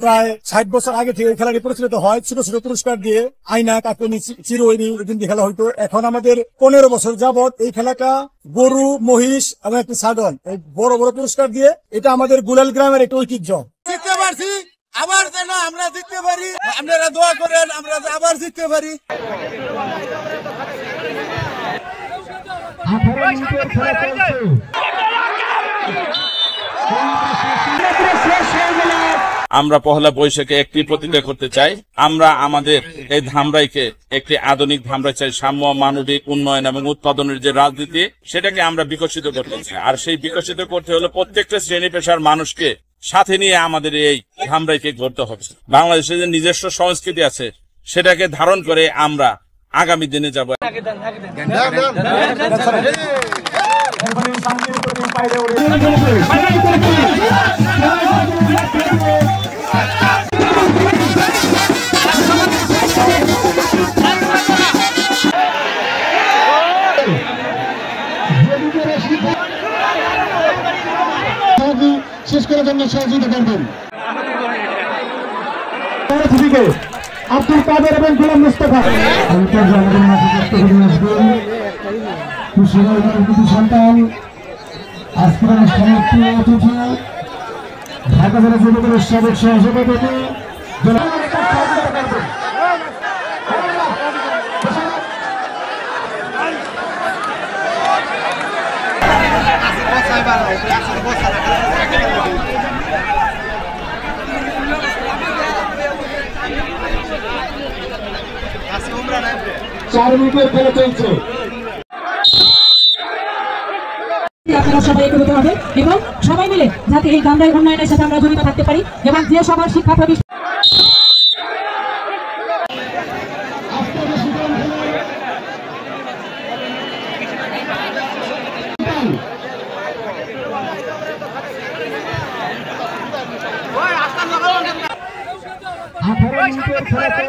প্রায় 60 বছর আগে থেকে এই খেলাটি পরিচালিত হয় ছোট ছোট পুরস্কার দিয়ে, আয়না, কাকুনি, চিরোইনি এদিন খেলা হইতো। এখন আমাদের 15 বছর যাবত এই খেলাটা গরু, মহিষ এবং একটি ছাগল এই বড় বড় পুরস্কার দিয়ে, এটা আমাদের গুলাল গ্রামের একটা ঐতিহ্য। জিততে পারছি, আবার যেন আমরা জিততে পারি, আপনারা দোয়া করেন আমরা আবার জিততে পারি। আমরা পহেলা বৈশাখে একটি প্রতিজ্ঞা করতে চাই, আমরা আমাদের এই ধামরাইকে একটি আধুনিক ধামরাই চাই। সাম্য, মানবিক উন্নয়ন এবং উৎপাদনের যে রাজনীতি, সেটাকে আমরা বিকশিত করতে চাই। আর সেই বিকশিত করতে হলে প্রত্যেকটা শ্রেণী পেশার মানুষকে সাথে নিয়ে আমাদের এই ধামরাইকে গড়তে হবে। বাংলাদেশের যে নিজস্ব সংস্কৃতি আছে সেটাকে ধারণ করে আমরা আগামী দিনে যাব। শেষ করার জন্য সহযোগিতা করবেন আব্দুল কাদের এবং গোলাম মুস্তাফা। সন্তান আজকের অনুষ্ঠানের প্রিয় অতিথি ঢাকা জেলা যুবদলের সাবেক সহসভাপতি আপনারা সবাই একত্রিত হবে এবং সবাই মিলে যাতে এই ধামরাই উন্নয়নের সাথে আমরা জড়িত থাকতে পারি এবং যে সবার শিক্ষা প্রতিষ্ঠান হয়েছে